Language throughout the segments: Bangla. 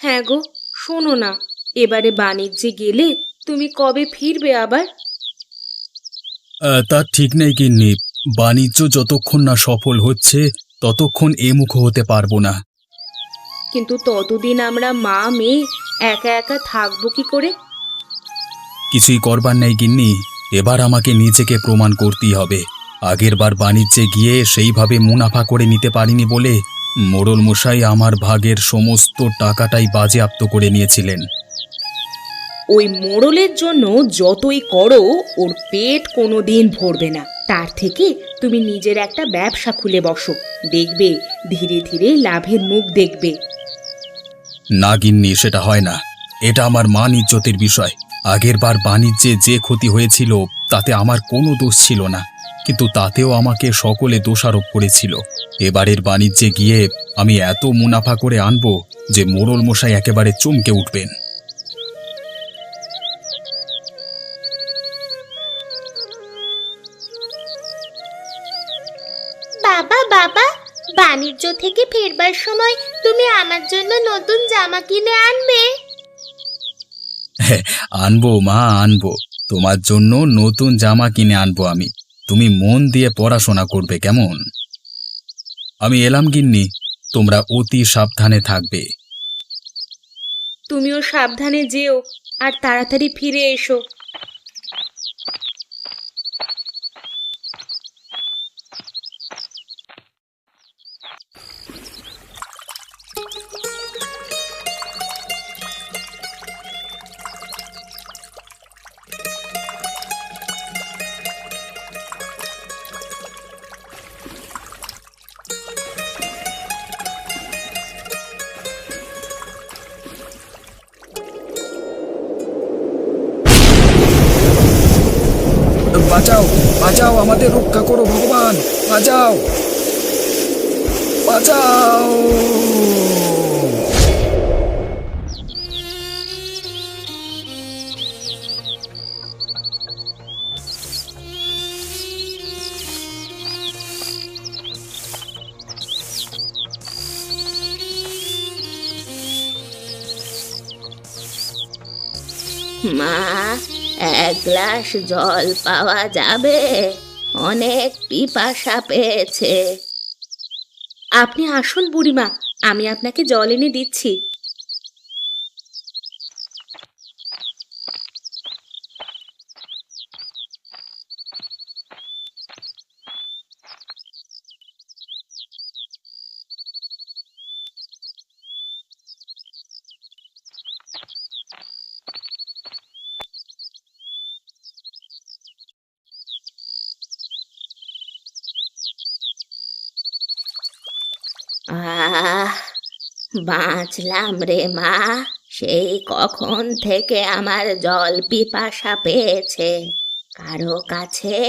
হ্যাঁ গো, শোনো না, এবারে বাণিজ্যে গেলে তুমি কবে ফিরবে আবার? তা ঠিক নেই গিন্নি। বাণিজ্য যতক্ষণ না সফল হচ্ছে ততক্ষণ এমুখো হতে পারবো না। কিন্তু ততদিন আমরা মা মেয়ে একা একা থাকবো কি করে? কিছুই করবার নেই গিন্নি। এবার আমাকে নিজেকে প্রমাণ করতেই হবে। আগেরবার বাণিজ্যে গিয়ে সেইভাবে মুনাফা করে নিতে পারিনি বলে মোড়ল মশাই আমার ভাগের সমস্ত টাকাটাই বাজেয়াপ্ত করে নিয়েছিলেন। ওই মোড়লের জন্য যতই করো, ওর পেট কোনোদিন ভরবে না। তার থেকে তুমি নিজের একটা ব্যবসা খুলে বসো, দেখবে ধীরে ধীরে লাভের মুখ দেখবে। না গিন্নি, সেটা হয় না। এটা আমার মান ইজ্জতের বিষয়। আগেরবার বাণিজ্যে যে ক্ষতি হয়েছিল তাতে আমার কোনো দোষ ছিল না, কিন্তু তাতেও আমাকে সকলে দোষারোপ করেছিল। এবারের বাণিজ্যে গিয়ে আমি এত মুনাফা করে আনবো যে মোড়ল মশাই একেবারে চমকে উঠবেন। বাবা বাবা, বাণিজ্য থেকে ফিরবার সময় তুমি আমার জন্য নতুন জামা কিনে আনবে? আনবো মা, আনবো। তোমার জন্য নতুন জামা কিনে আনবো আমি। তুমি মন দিয়ে পড়াশোনা করবে, কেমন? আমি এলাম গিন্নি, তোমরা অতি সাবধানে থাকবে। তুমিও সাবধানে যেও, আর তাড়াতাড়ি ফিরে এসো। বাঁচাও, বাঁচাও, আমাদের রক্ষা করো ভগবান, বাঁচাও, বাঁচাও। মা, এক গ্লাস জল পাওয়া যাবে? অনেক পিপাসা পেয়েছে। আপনি আসুন বুড়িমা, আমি আপনাকে জল এনে দিচ্ছি। আহ, বাঁচলাম রে মা। সেই কখন থেকে আমার জল পিপাসা পেয়েছে, কারো কাছে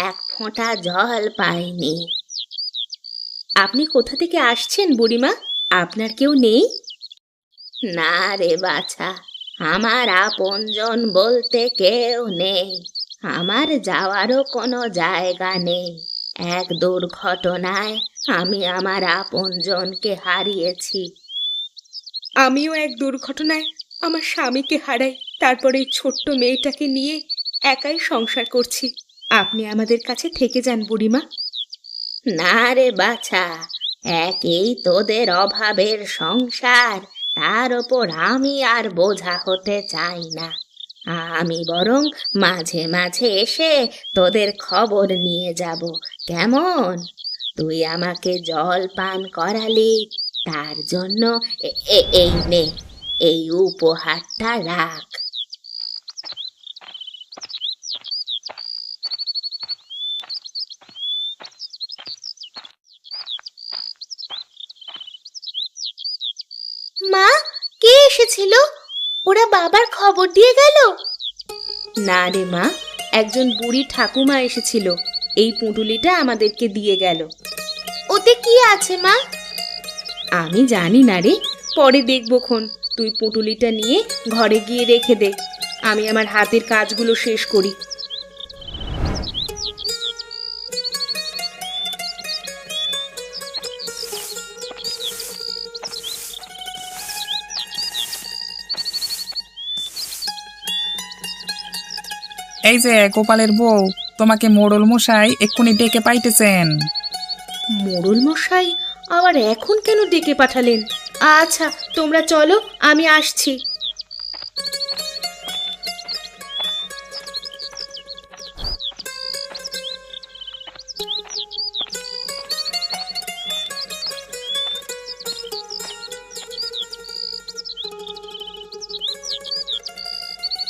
এক ফোঁটা জল পাইনি। আপনি কোথা থেকে আসছেন বুড়িমা? আপনার কেউ নেই? না রে বাছা, আমার আপনজন বলতে কেউ নেই। আমার যাওয়ারও কোনো জায়গা নেই। এক দুর্ঘটনায় আমি আমার আপনজনকে হারিয়েছি। আমিও এক দুর্ঘটনায় আমার স্বামীকে হারাই, তারপরে এই ছোট্ট মেয়েটাকে নিয়ে একাই সংসার করছি। আপনি আমাদের কাছে থেকে যান বুড়িমা। না রে বাছা, একেই তোদের অভাবের সংসার, তার ওপর আমি আর বোঝা হতে চাই না। আমি বরং মাঝে মাঝে এসে তোদের খবর নিয়ে যাব, কেমন? তুই আমাকে জল পান করালি, তার জন্য এই নে, এই উপহারটা রাখ। মা, কে এসেছিল? ওরা বাবার খবর দিয়ে গেল? না রে মা, একজন বুড়ি ঠাকুমা এসেছিল, এই পুঁটুলিটা আমাদেরকে দিয়ে গেল। ওতে কি আছে মা? আমি জানি না রে, পরে দেখবক্ষণ। তুই পুঁটুলিটা নিয়ে ঘরে গিয়ে রেখে দে, আমি আমার হাতের কাজগুলো শেষ করি। এই যে গোপালের বউ, তোমাকে মোড়ল মশাই এক্ষুনি ডেকে পাইতেছেন। মোড়ল মশাই আবার এখন কেন ডেকে পাঠালেন? আচ্ছা তোমরা চলো, আমি আসছি।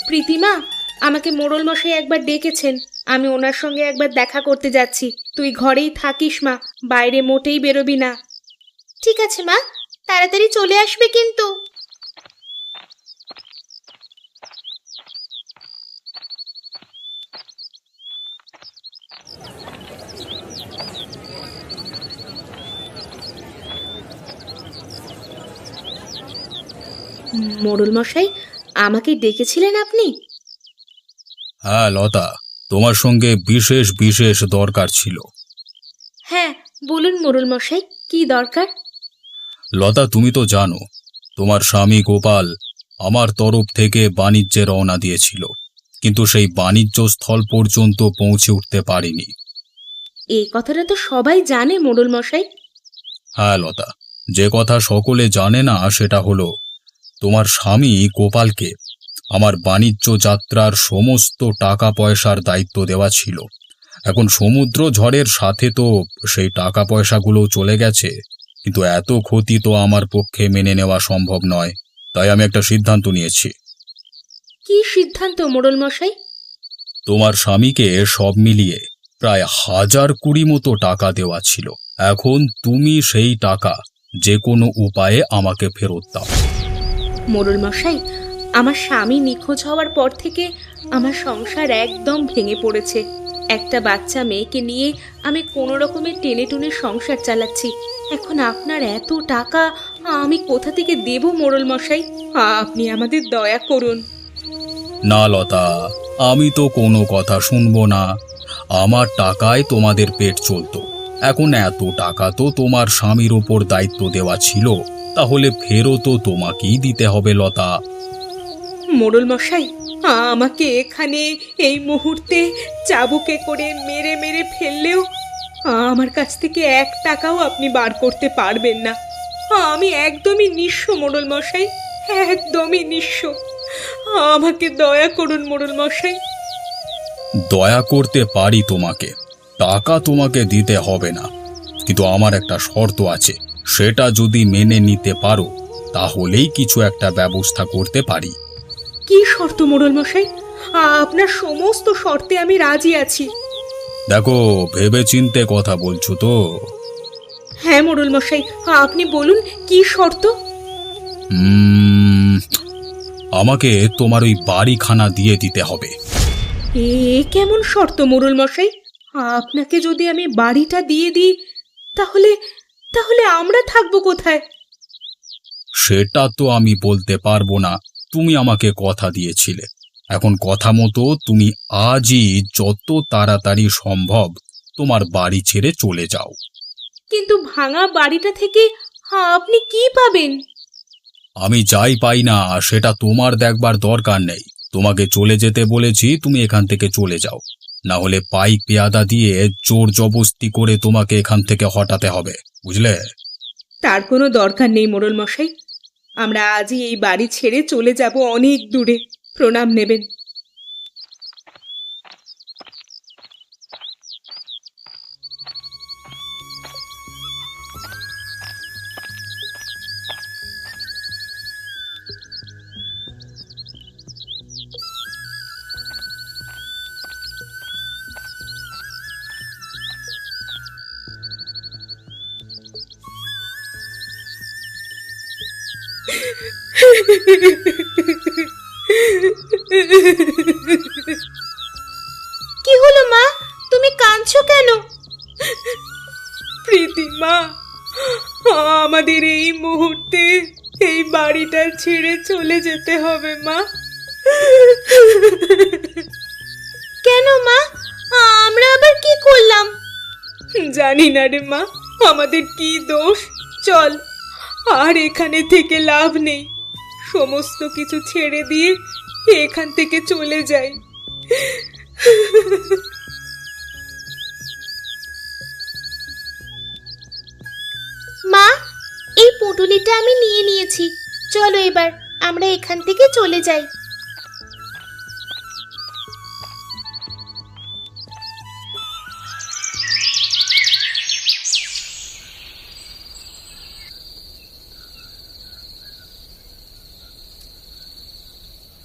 প্রীতিমা, আমাকে মোড়ল মশাই একবার ডেকেছেন, আমি ওনার সঙ্গে একবার দেখা করতে যাচ্ছি। তুই ঘরেই থাকিস মা, বাইরে মোটেই বেরোবি না। ঠিক আছে মা, তাড়াতাড়ি চলে আসবে কিন্তু। মোড়ল মশাই, আমাকে ডেকেছিলেন আপনি? হ্যাঁ লতা, তোমার সঙ্গে বিশেষ বিশেষ দরকার ছিল। হ্যাঁ বলুন মোড়ল মশাই, কি দরকার? লতা, তুমি তো জানো তোমার স্বামী গোপাল আমার তরফ থেকে বাণিজ্যে রওনা দিয়েছিল, কিন্তু সেই বাণিজ্য স্থল পর্যন্ত পৌঁছে উঠতে পারেনি। এই কথাটা তো সবাই জানে মোড়ল মশাই। হ্যাঁ লতা, যে কথা সকলে জানে না সেটা হলো তোমার স্বামী গোপালকে আমার বাণিজ্য যাত্রার সমস্ত টাকা পয়সার দায়িত্ব দেওয়া ছিল। এখন সমুদ্র ঝড়ের সাথে তো সেই টাকা পয়সাগুলো চলে গেছে, কিন্তু এত ক্ষতি তো আমার পক্ষে মেনে নেওয়া সম্ভব নয়। তাই আমি একটা সিদ্ধান্ত নিয়েছি। কি সিদ্ধান্ত মোড়ল মশাই? তোমার স্বামীকে সব মিলিয়ে প্রায় 1020 মতো টাকা দেওয়া ছিল। এখন তুমি সেই টাকা যে কোনো উপায়ে আমাকে ফেরত দাও। মোড়ল মশাই, আমার স্বামী নিখোঁজ হওয়ার পর থেকে আমার সংসার একদম ভেঙে পড়েছে। একটা বাচ্চা মেয়েকে নিয়ে আমি কোনো রকমের টেনে টুনে সংসার চালাচ্ছি। এখন আপনার এত টাকা আমি কোথা থেকে দেব মোড়ল মশাই? আপনি আমাদের দয়া করুন। না লতা, আমি তো কোনো কথা শুনবো না। আমার টাকায় তোমাদের পেট চলতো, এখন এত টাকা তো তোমার স্বামীর ওপর দায়িত্ব দেওয়া ছিল, তাহলে ফেরতও তোমাকেই দিতে হবে লতা। মোড়ল মশাই, আমাকে এখানে এই মুহূর্তে চাবুকে করে মেরে মেরে ফেললেও আমার কাছ থেকে 1 টাকাও আপনি বার করতে পারবেন না। আমি একদমই নিঃস্ব মোড়ল মশাই, একদমই নিঃস্ব। আমাকে দয়া করুন মোড়ল মশাই। দয়া করতে পারি তোমাকে, টাকা তোমাকে দিতে হবে না, কিন্তু আমার একটা শর্ত আছে। সেটা যদি মেনে নিতে পারো তাহলেই কিছু একটা ব্যবস্থা করতে পারি। কি শর্ত মোড়ল মশাই? আপনার সমস্ত শর্তে আমি রাজি আছি। দেখো, ভেবেচিন্তে কথা বলছো তো? হ্যাঁ মোড়ল মশাই, আপনি বলুন কি শর্ত? আমাকে তোমার ওই বাড়িখানা দিয়ে দিতে হবে। এ কেমন শর্ত মোড়ল মশাই? আপনাকে যদি আমি বাড়িটা দিয়ে দিই তাহলে তাহলে আমরা থাকবো কোথায়? সেটা তো আমি বলতে পারবো না, তুমি আমাকে কথা দিয়েছিলে। এখন কথা মতো তুমি আজই যত তাড়াতাড়ি সম্ভব তোমার বাড়ি ছেড়ে চলে যাও। কিন্তু ভাঙা বাড়িটা থেকে আপনি কি পাবেন? আমি যাই পাই না সেটা তোমার দেখবার দরকার নেই। তোমাকে চলে যেতে বলেছি, তুমি এখান থেকে চলে যাও, না হলে পাইক পেয়াদা দিয়ে জোর জবস্তি করে তোমাকে এখান থেকে হটাতে হবে, বুঝলে? তার কোনো দরকার নেই মোড়ল মশাই, আমরা আজই এই বাড়ি ছেড়ে চলে যাব অনেক দূরে। প্রণাম নেবেন। কি হলো মা, তুমি কাঁদছো কেন? প্রীতিমা, আমাদের এই মুহূর্তে এই বাড়িটা ছেড়ে চলে যেতে হবে মা। কেন মা, আমরা আবার কি করলাম? জানি না রে মা, আমাদের কি দোষ। চল, আর এখানে থেকে লাভ নেই, সমস্ত কিছু ছেড়ে দিয়ে এখান থেকে চলে যাই। মা, এই পুঁটুলিটা আমি নিয়ে নিয়েছি। চলো এবার আমরা এখান থেকে চলে যাই।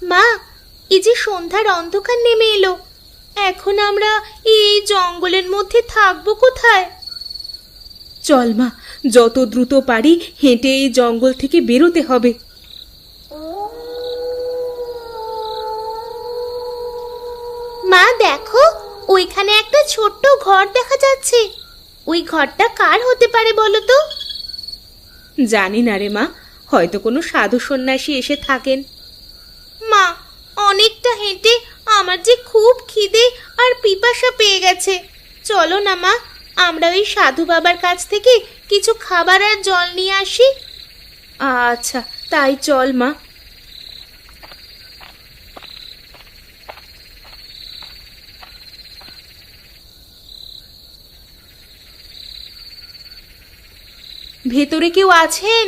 মা, এই যে সন্ধ্যার অন্ধকার নেমে এলো, এখন আমরা এই জঙ্গলের মধ্যে থাকবো কোথায়? চল মা, যত দ্রুত পারি হেঁটে এই জঙ্গল থেকে বেরোতে হবে। মা দেখো, ওইখানে একটা ছোট্ট ঘর দেখা যাচ্ছে। ওই ঘরটা কার হতে পারে বলো তো? জানি না রে মা, হয়তো কোনো সাধু সন্ন্যাসী এসে থাকেন। মা, অনেকটা হেঁটে আমার যে খুব খিদে আর পিপাসা পেয়ে গেছে। চলো না মা, আমরা ওই সাধু বাবার কাছ থেকে কিছু খাবার আর জল নিয়ে আসি। আচ্ছা, তাই চল মা। ভেতরে কেউ আছেন?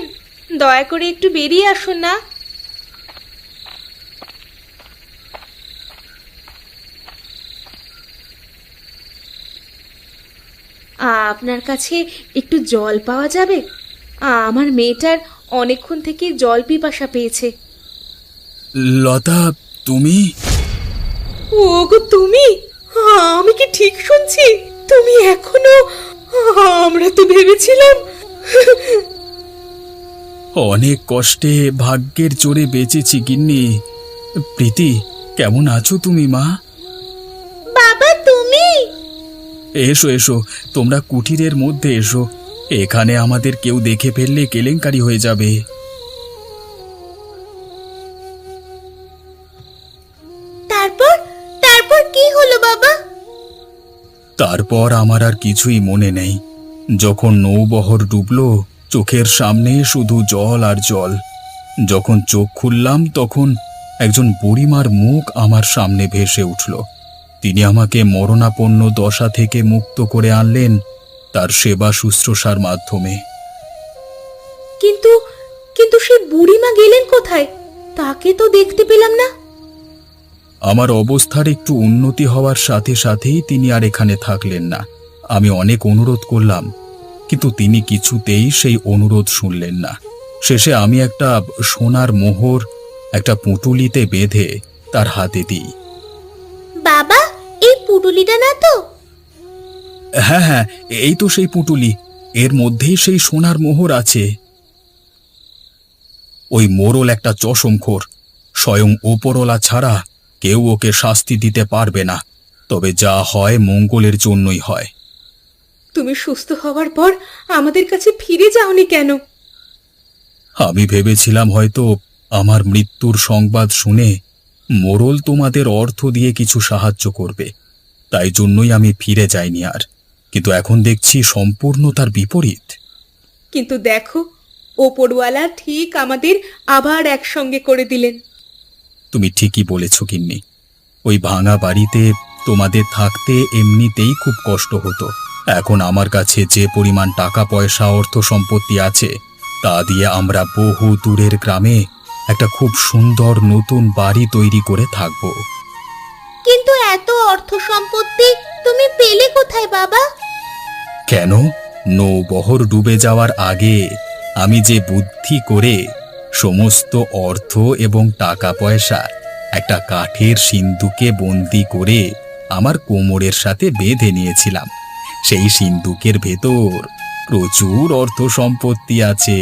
দয়া করে একটু বেরিয়ে আসুন না। আপনার কাছে একটু জল পাওয়া যাবে? আমার মেয়েটার অনেকক্ষণ থেকে জল পিপাসা পেয়েছে। লতা, তুমি? ওগো তুমি? আমি কি ঠিক শুনছি? তুমি এখনো? আমরা তো ভেবেছিলাম। অনেক কষ্টে ভাগ্যের জোরে বেঁচেছি গিন্নি। প্রীতি, কেমন আছো তুমি মা? বাবা তুমি? এসো এসো, তোমরা কুটিরের মধ্যে এসো। এখানে আমাদের কেউ দেখে ফেললে কেলেঙ্কারি হয়ে যাবে। তারপর তারপর কি হলো বাবা? তারপর আমার আর কিছুই মনে নেই। যখন নৌবহর ডুবলো, চোখের সামনে শুধু জল আর জল। যখন চোখ খুললাম তখন একজন বুড়িমার মুখ আমার সামনে ভেসে উঠল। তিনি আমাকে মরণাপন্ন দশা থেকে মুক্ত করে আনলেন তার সেবা শুশ্রূষার মাধ্যমে। কিন্তু কিন্তু সেই বুড়িমা গেলেন কোথায়? তাকে তো দেখতে পেলাম না। আমার অবস্থার একটু উন্নতি হওয়ার সাথে সাথেই তিনি আর এখানে থাকলেন না। আমি অনেক অনুরোধ করলাম, কিন্তু তিনি কিছুতেই সেই অনুরোধ শুনলেন না। শেষে আমি একটা সোনার মোহর একটা পুঁটুলিতে বেঁধে তার হাতে দিই। বাবা, এই পুটুলিটা না তো? হ্যাঁ হ্যাঁ, এই তো সেই পুঁটুলি। এর মধ্যেই সেই সোনার মোহর আছে। ওই মোড়ল একটা চশমখোর। স্বয়ং ওপরওয়ালা ছাড়া কেউ ওকে শাস্তি দিতে পারবে না। তবে যা হয় মঙ্গলের জন্যই হয়। তুমি সুস্থ হওয়ার পর আমাদের কাছে ফিরে যাওনি কেন? আমি ভেবেছিলাম হয়তো আমার মৃত্যুর সংবাদ শুনে মোড়ল তোমাদের অর্থ দিয়ে কিছু সাহায্য করবে, তাই জন্যই আমি ফিরে যাইনি আর। কিন্তু এখন দেখছি সম্পূর্ণ তার বিপরীত। কিন্তু দেখো, ওপরওয়ালা ঠিক আমাদের আবার একসঙ্গে করে দিলেন। তুমি ঠিকই বলেছ গিন্নি। ওই ভাঙা বাড়িতে তোমাদের থাকতে এমনিতেই খুব কষ্ট হতো। এখন আমার কাছে যে পরিমাণ টাকা পয়সা অর্থ সম্পত্তি আছে, তা দিয়ে আমরা বহু দূরের গ্রামে একটা খুব সুন্দর নতুন বাড়ি তৈরি করে থাকব। কিন্তু এত অর্থ সম্পত্তি তুমি পেলে কোথায় বাবা? কেন? নৌবহর ডুবে যাওয়ার আগে আমি যে বুদ্ধি করে সমস্ত অর্থ এবং টাকা পয়সা একটা কাঠের সিন্দুকে বন্দি করে আমার কোমরের সাথে বেঁধে নিয়েছিলাম, সেই সিন্দুকের ভেতর প্রচুর অর্থ সম্পত্তি আছে।